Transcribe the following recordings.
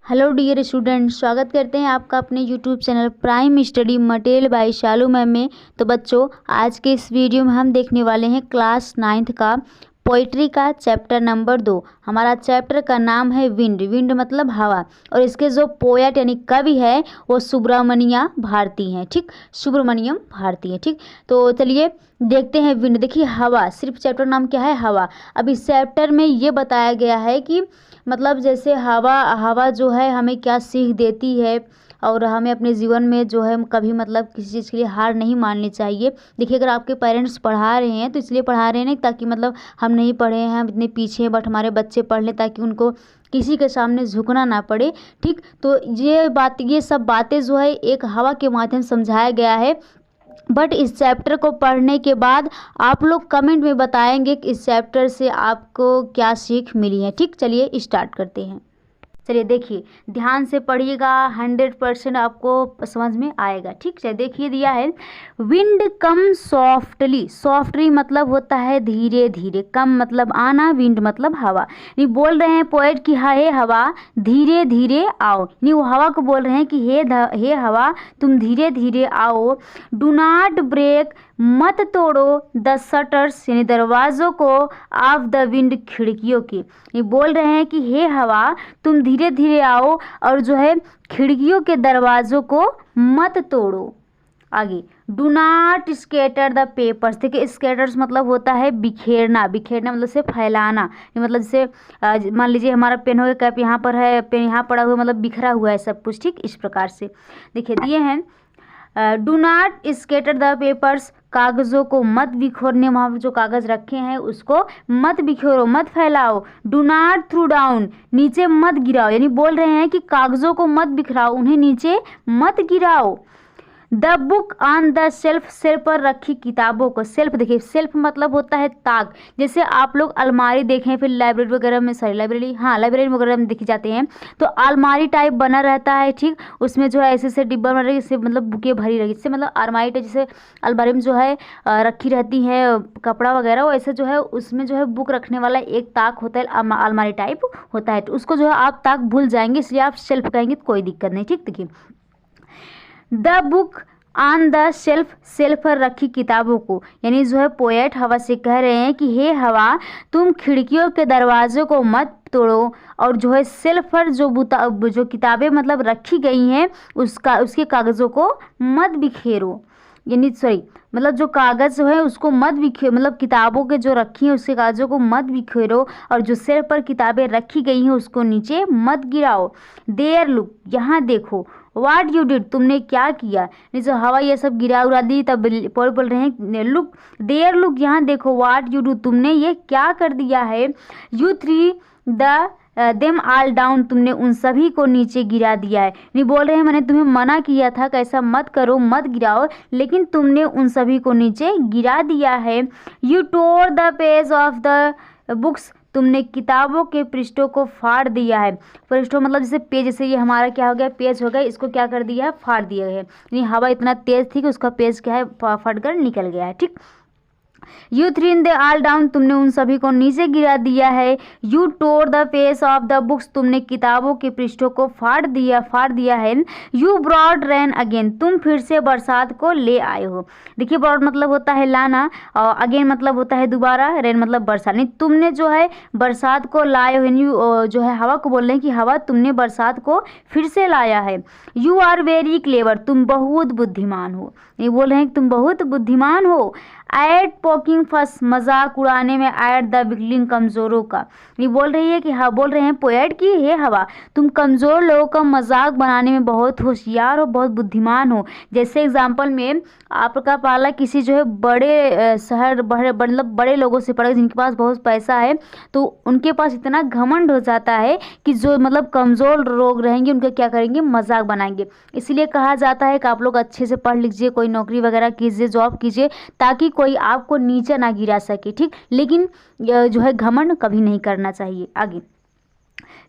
Hello dear student, स्वागत करते हैं आपका अपने YouTube channel prime study material by Shalu ma'am में। तो बच्चों, आज के इस वीडियो में हम देखने वाले हैं क्लास 9th का पोइट्री का चैप्टर नंबर 2। हमारा चैप्टर का नाम है विंड। विंड मतलब हवा, और इसके जो पोएट यानी कवि है वो सुब्रमण्या भारती हैं। ठीक, सुब्रमण्यम भारती हैं। ठीक, तो चलिए देखते हैं विंड। देखिए, हवा, सिर्फ चैप्टर नाम क्या है, हवा। अब इस चैप्टर में ये बताया गया है कि मतलब जैसे हवा जो है हमें क्या सीख देती है, और हमें अपने जीवन में जो है कभी मतलब किसी चीज़ के लिए हार नहीं माननी चाहिए। देखिए, अगर आपके पेरेंट्स पढ़ा रहे हैं तो इसलिए पढ़ा रहे हैं नहीं ताकि मतलब हम नहीं पढ़े हैं, हम इतने पीछे हैं, बट हमारे बच्चे पढ़ लें ताकि उनको किसी के सामने झुकना ना पड़े। ठीक, तो ये सब बातें जो है एक हवा के माध्यम से समझाया गया है। बट इस चैप्टर को पढ़ने के बाद आप लोग कमेंट में बताएंगे कि इस चैप्टर से आपको क्या सीख मिली है। ठीक, चलिए स्टार्ट करते हैं। चलिए देखिए, ध्यान से पढ़िएगा, 100% आपको समझ में आएगा। ठीक है, देखिए दिया है, विंड कम सॉफ्टली। सॉफ्टली मतलब होता है धीरे धीरे, कम मतलब आना, विंड मतलब हवा। ये बोल रहे हैं पोएट कि हे हवा धीरे धीरे आओ। नहीं, वो हवा को बोल रहे हैं कि हे हवा तुम धीरे धीरे आओ। डू नॉट ब्रेक, मत तोड़ो द शटर्स यानी दरवाज़ों को, ऑफ द विंड खिड़कियों की। ये बोल रहे हैं कि हे हवा तुम धीरे धीरे आओ और जो है खिड़कियों के दरवाज़ों को मत तोड़ो। आगे, do not scatter the papers. देखिए, स्कैटर्स मतलब होता है बिखेरना। बिखेरना मतलब से फैलाना, मतलब जैसे मान लीजिए हमारा पेन हो गया, कैप यहाँ पर है, पेन यहाँ पड़ा हुआ, मतलब बिखरा हुआ है सब कुछ। ठीक, इस प्रकार से देखिए दिए हैं, do not scatter the papers, कागज़ों को मत बिखोरने, वहाँ पर जो कागज़ रखे हैं उसको मत बिखोरो, मत फैलाओ। डू नॉट थ्रू डाउन, नीचे मत गिराओ। यानी बोल रहे हैं कि कागज़ों को मत बिखराओ, उन्हें नीचे मत गिराओ। The book on the shelf, shelf पर रखी किताबों को। सेल्फ, देखिए सेल्फ मतलब होता है ताक। जैसे आप लोग अलमारी देखें, फिर लाइब्रेरी वगैरह में, लाइब्रेरी वगैरह में देखी जाते हैं तो अलमारी टाइप बना रहता है। ठीक, उसमें जो है ऐसे ऐसे डिब्बा बना रही, इससे मतलब बुकें भरी रही, इससे मतलब अलमारी टाइप, जैसे अलमारी में जो है रखी रहती है कपड़ा वगैरह, वो ऐसे जो है उसमें जो है बुक रखने वाला एक ताक होता है, अलमारी टाइप होता है। तो उसको जो है आप ताक भूल जाएंगे, इसलिए आप सेल्फ कहेंगे तो कोई दिक्कत नहीं। ठीक, देखिए the book on the shelf, shelf पर रखी किताबों को, यानी जो है पोएट हवा से कह रहे हैं कि हे हवा तुम खिड़कियों के दरवाज़ों को मत तोड़ो, और जो है सेल्फ पर जो किताबें मतलब रखी गई हैं उसके कागज़ों को मत बिखेरो। यानी मतलब जो कागज़ जो है उसको मत बिखेरो, मतलब किताबों के जो रखी हैं उसके कागज़ों को मत बिखेरो, और जो सिर पर किताबें रखी गई हैं उसको नीचे मत गिराओ। देयर लुक, यहाँ देखो। व्हाट यू डिड, तुमने क्या किया। नहीं, जो हवा ये सब गिरा उड़ा दी, तब बोल रहे हैं लुक, देयर लुक, यहाँ देखो। व्हाट यू डू, तुमने ये क्या कर दिया है। You three the them all down, तुमने उन सभी को नीचे गिरा दिया है। नहीं, बोल रहे हैं मैंने तुम्हें मना किया था कि ऐसा मत करो, मत गिराओ, लेकिन तुमने उन सभी को नीचे गिरा दिया है। You tore the page of the books, तुमने किताबों के पृष्ठों को फाड़ दिया है। पृष्ठों मतलब जैसे पेज, जैसे ये हमारा क्या हो गया, पेज हो गया, इसको क्या कर दिया है, फाड़ दिया है। यानी हवा इतना तेज थी कि उसका पेज क्या है फट कर निकल गया है। ठीक, you three in the all down, तुमने उन सभी को नीचे गिरा दिया है। You tore the page of the books, तुमने किताबों के पृष्ठों को फाड़ दिया है। यू ब्रॉड रेन अगेन, तुम फिर से बरसात को ले आए हो। देखिए, ब्रॉड मतलब होता है लाना, और अगेन मतलब होता है दोबारा, रेन मतलब बरसात। नहीं, तुमने जो है बरसात को लाए हो, जो है हवा को बोल रहे हैं कि हवा तुमने बरसात को फिर से लाया है। यू आर वेरी क्लेवर, तुम बहुत बुद्धिमान हो। ये बोल रहे हैं कि तुम बहुत बुद्धिमान हो। एट पोकिंग फस, मजाक उड़ाने में, एट द बिगलिंग, कमज़ोरों का। ये बोल रही है कि बोल रहे हैं पोएट की हे हवा तुम कमज़ोर लोगों का मजाक बनाने में बहुत होशियार हो, बहुत बुद्धिमान हो। जैसे एग्जाम्पल में आपका पाला किसी जो है बड़े शहर, मतलब बड़े लोगों से पढ़े जिनके पास बहुत पैसा है, तो उनके पास इतना घमंड हो जाता है कि जो मतलब कमज़ोर लोग रहेंगे उनका क्या करेंगे, मजाक बनाएंगे। इसलिए कहा जाता है कि आप लोग अच्छे से पढ़ लीजिए, कोई नौकरी वगैरह कीजिए, जॉब कीजिए, ताकि कोई आपको नीचे ना गिरा सके। ठीक, लेकिन जो है घमंड कभी नहीं करना चाहिए। आगे,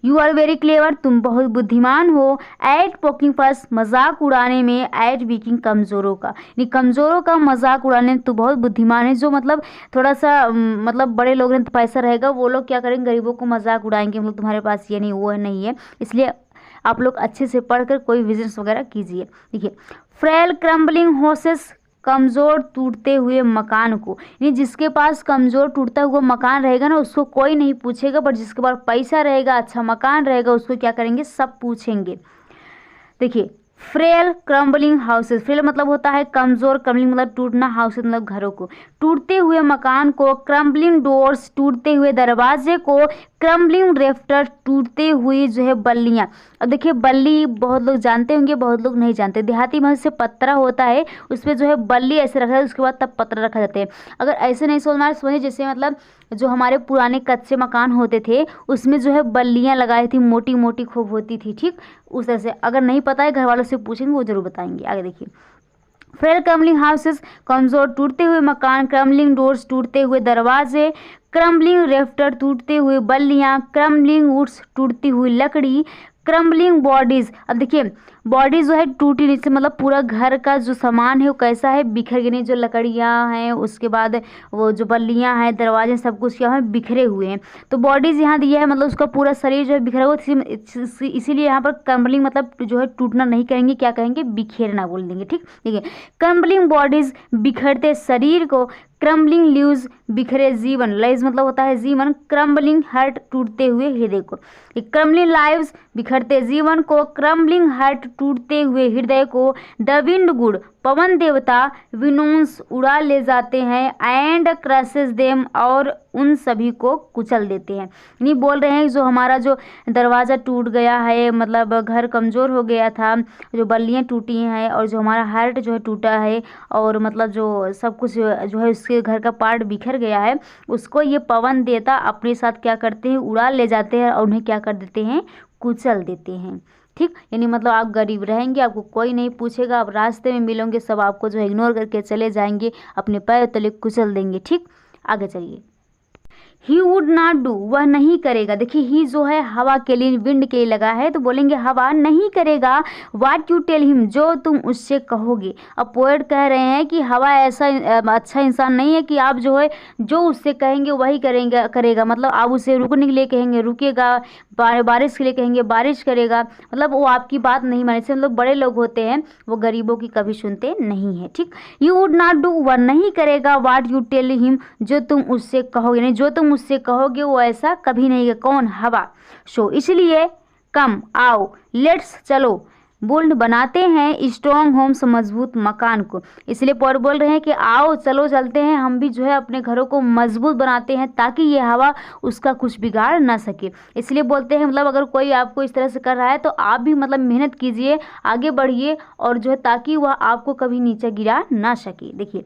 यू आर वेरी क्लेवर, तुम बहुत बुद्धिमान हो। एट पोकिंग फस, मजाक उड़ाने में, एट वीकिंग, कमज़ोरों का। यानी कमज़ोरों का मजाक उड़ाने में तो बहुत बुद्धिमान है। जो मतलब थोड़ा सा मतलब बड़े लोग हैं तो पैसा रहेगा, वो लोग क्या करेंगे, गरीबों को मजाक उड़ाएंगे, मतलब तुम्हारे पास ये नहीं वो नहीं है, इसलिए आप लोग अच्छे से पढ़कर कोई विजन्स वगैरह कीजिए। देखिए, फ्रेल क्रम्बलिंग हाउसेस, कमज़ोर टूटते हुए मकान को, यानी जिसके पास कमज़ोर टूटता हुआ मकान रहेगा ना उसको कोई नहीं पूछेगा, बट जिसके पास पैसा रहेगा, अच्छा मकान रहेगा, उसको क्या करेंगे, सब पूछेंगे। देखिए, फ्रेल क्रम्बलिंग हाउसेस, फ्रेल मतलब होता है कमज़ोर, क्रम्बलिंग मतलब टूटना, हाउसेस मतलब घरों को, टूटते हुए मकान को, क्रम्बलिंग डोर्स टूटते हुए दरवाजे को, क्रम्बलिंग रेफ्टर टूटते हुए जो है बल्लियाँ। अब देखिए, बल्ली बहुत लोग जानते होंगे, बहुत लोग नहीं जानते। देहाती भाषा से पत्रा होता है, उस पर जो है बल्ली ऐसे रखा है, उसके बाद तब पत्रा रखा जाता है। अगर ऐसे नहीं समझ में समझिए, जैसे मतलब जो हमारे पुराने कच्चे मकान होते थे उसमें जो है बल्लियाँ लगाई थी, मोटी मोटी खूब होती थी, ठीक उस तरह से। अगर नहीं पता है घर वालों से पूछेंगे, वो जरूर बताएंगे। आगे देखिए, फ्रेल क्रम्बलिंग हाउसेस, कमज़ोर टूटते हुए मकान, क्रम्बलिंग डोर्स टूटते हुए दरवाजे, क्रम्बलिंग रेफ्टर टूटते हुए बल्लियाँ, क्रम्बलिंग वुड्स टूटती हुई लकड़ी, क्रम्बलिंग बॉडीज़। अब देखिए, बॉडी जो है टूटी नीचे मतलब पूरा घर का जो सामान है वो कैसा है, बिखर गए, जो लकड़ियाँ हैं, उसके बाद वो जो बल्लियाँ हैं, दरवाजे, सब कुछ क्या है, बिखरे हुए हैं। तो बॉडीज़ यहाँ दिया है, मतलब उसका पूरा शरीर जो है बिखरा हुआ, इसीलिए यहाँ पर क्रम्बलिंग मतलब जो है टूटना नहीं कहेंगे, क्या कहेंगे, बिखेरना बोल देंगे, ठीक। देखिए, क्रम्बलिंग बॉडीज़ बिखरते शरीर को, क्रम्बलिंग लीव्स बिखरे जीवन, लाइव्स मतलब होता है जीवन, क्रम्बलिंग हार्ट टूटते हुए हृदय को, क्रम्बलिंग लाइव्स बिखरते जीवन को, क्रम्बलिंग हार्ट टूटते हुए हृदय को, द विंड गुड पवन देवता विनोन्स उड़ा ले जाते हैं, एंड क्रसेस देम और उन सभी को कुचल देते हैं। नहीं बोल रहे हैं जो हमारा जो दरवाज़ा टूट गया है, मतलब घर कमज़ोर हो गया था, जो बल्लियाँ टूटी हैं और जो हमारा हार्ट जो है टूटा है, और मतलब जो सब कुछ जो है उसके घर का पार्ट बिखर गया है, उसको ये पवन देवता अपने साथ क्या करते हैं, उड़ा ले जाते हैं और उन्हें क्या कर देते हैं, कुचल देते हैं, ठीक। यानी मतलब आप गरीब रहेंगे, आपको कोई नहीं पूछेगा, आप रास्ते में मिलोगे, सब आपको जो है इग्नोर करके चले जाएंगे, अपने पैर तले कुचल देंगे, ठीक। आगे चलिए, ही वुड नॉट डू, वह नहीं करेगा। देखिए, ही जो है हवा के लिए, विंड के लिए लगा है, तो बोलेंगे हवा नहीं करेगा, व्हाट यू टेल हिम, जो तुम उससे कहोगे। अब पोएट कह रहे हैं कि हवा ऐसा अच्छा इंसान नहीं है कि आप जो है जो उससे कहेंगे वही करेगा, मतलब आप उसे रुकने के लिए कहेंगे रुकेगा, बारिश के लिए कहेंगे बारिश करेगा, मतलब वो आपकी बात नहीं माने। से मतलब बड़े लोग होते हैं वो गरीबों की कभी सुनते नहीं है, ठीक। यू वुड नॉट डू, वह नहीं करेगा, व्हाट यू टेल हिम, जो तुम उससे कहोगे, नहीं जो तुम उससे कहोगे वो ऐसा कभी नहीं है। कौन, हवा। सो इसलिए कम आओ, लेट्स चलो, बोल्ड बनाते हैं स्ट्रॉन्ग होम्स, मजबूत मकान को। इसलिए पॉट बोल रहे हैं कि आओ चलो चलते हैं, हम भी जो है अपने घरों को मजबूत बनाते हैं ताकि ये हवा उसका कुछ बिगाड़ ना सके। इसलिए बोलते हैं मतलब अगर कोई आपको इस तरह से कर रहा है तो आप भी मतलब मेहनत कीजिए, आगे बढ़िए, और जो है ताकि वह आपको कभी नीचे गिरा ना सके। देखिए,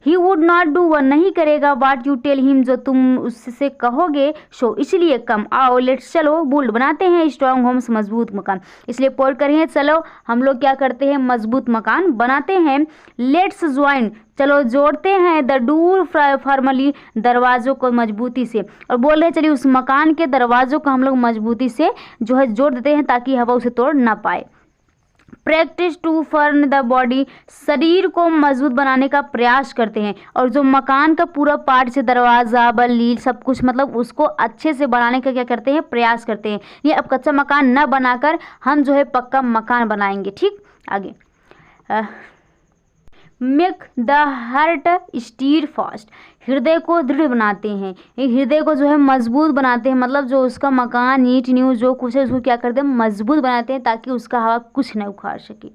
ही वुड नॉट डू, वह नहीं करेगा, वाट यू टेल हिम, जो तुम उससे कहोगे। सो इसलिए कम आओ, लेट्स चलो, बुल्ड बनाते हैं स्ट्रॉन्ग होम्स, मजबूत मकान। इसलिए पोर करिए, चलो हम लोग क्या करते हैं, मजबूत मकान बनाते हैं। लेट्स ज्वाइन, चलो जोड़ते हैं, द डोर फॉर्मली, दरवाजों को मजबूती से। और बोल रहे चलिए उस मकान के दरवाजों को हम लोग मजबूती से जो है जोड़ देते हैं ताकि हवा उसे तोड़ ना पाए। प्रैक्टिस टू फर्न द बॉडी, शरीर को मजबूत बनाने का प्रयास करते हैं। और जो मकान का पूरा पार्ट से दरवाज़ा बल्ली सब कुछ मतलब उसको अच्छे से बनाने का क्या करते हैं, प्रयास करते हैं। ये अब कच्चा मकान न बनाकर हम जो है पक्का मकान बनाएंगे, ठीक। आगे, make the heart stir fast, हृदय को दृढ़ बनाते हैं, ये हृदय को जो है मजबूत बनाते हैं, मतलब जो उसका मकान ईंट न्यू जो कुछ है उसको क्या करते हैं, मजबूत बनाते हैं ताकि उसका हवा कुछ न उखाड़ सके।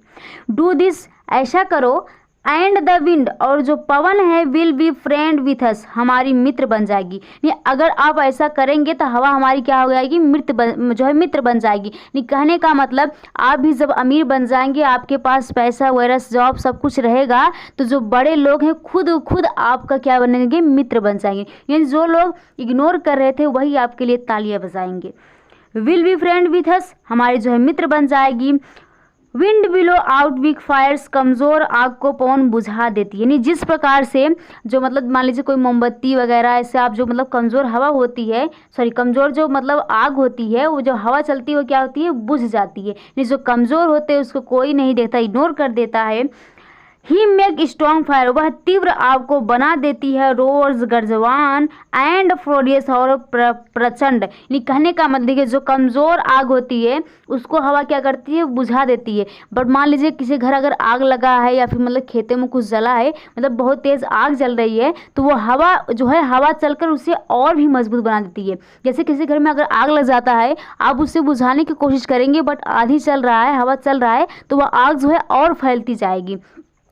डू दिस, ऐसा करो, एंड द विंड, और जो पवन है, will be friend with us, हमारी मित्र बन जाएगी। नहीं, अगर आप ऐसा करेंगे तो हवा हमारी क्या हो जाएगी, जो है मित्र बन जाएगी। नहीं, कहने का मतलब आप भी जब अमीर बन जाएंगे, आपके पास पैसा वगैरह जॉब सब कुछ रहेगा, तो जो बड़े लोग हैं खुद आपका क्या बनेंगे, मित्र बन जाएंगे। यानी जो लोग इग्नोर कर रहे थे वही आपके लिए तालियां बजाएंगे। Will be friend with us, हमारी जो है मित्र बन जाएगी। Wind blows out weak fires, कमज़ोर आग को पवन बुझा देती है। यानी जिस प्रकार से जो मतलब मान लीजिए कोई मोमबत्ती वगैरह ऐसे आप जो मतलब कमज़ोर हवा होती है, कमज़ोर जो मतलब आग होती है, वो जो हवा चलती है वो क्या होती है, बुझ जाती है। यानी जो कमज़ोर होते हैं उसको कोई नहीं देखता, इग्नोर कर देता है। ही मेक स्ट्रॉन्ग फायर, वह तीव्र आग को बना देती है। रोर्स गर्जवान एंड फ्रोडियस और प्रचंड, यानी कहने का मतलब है जो कमज़ोर आग होती है उसको हवा क्या करती है, बुझा देती है। बट मान लीजिए किसी घर अगर आग लगा है या फिर मतलब खेतों में कुछ जला है, मतलब बहुत तेज़ आग जल रही है, तो वो हवा जो है हवा चलकर उसे और भी मजबूत बना देती है। जैसे किसी घर में अगर आग लग जाता है, आप उसे बुझाने की कोशिश करेंगे बट आधी चल रहा है, हवा चल रहा है, तो वह आग जो है और फैलती जाएगी।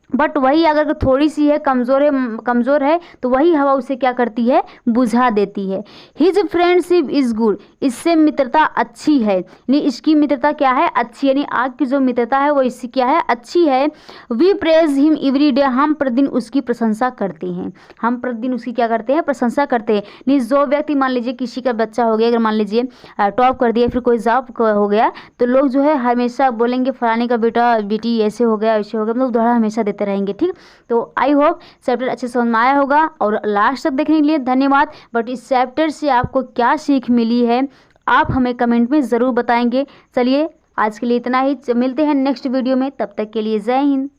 बट वही अगर थोड़ी सी है, कमज़ोर है तो वही हवा उसे क्या करती है, बुझा देती है। हिज फ्रेंडशिप इज़ गुड, इससे मित्रता अच्छी है, यानी इसकी मित्रता क्या है, अच्छी, यानी आग की जो मित्रता है वो इसकी क्या है, अच्छी है। We praise him every day, हम प्रतिदिन उसकी प्रशंसा करते हैं, हम प्रतिदिन उसकी क्या करते हैं, प्रशंसा करते हैं। यानी जो व्यक्ति मान लीजिए किसी का बच्चा हो गया, अगर मान लीजिए टॉप कर दिया, फिर कोई जॉब हो गया, तो लोग जो है हमेशा बोलेंगे फलाने का बेटा बेटी ऐसे हो गया वैसे हो गया, मतलब उदाहरण हमेशा देते रहेंगे। ठीक, तो आई होप चैप्टर अच्छे से समझ में आया होगा और लास्ट तक देखने के लिए धन्यवाद। बट इस चैप्टर से आपको क्या सीख मिली है आप हमें कमेंट में ज़रूर बताएंगे। चलिए आज के लिए इतना ही, मिलते हैं नेक्स्ट वीडियो में, तब तक के लिए जय हिंद।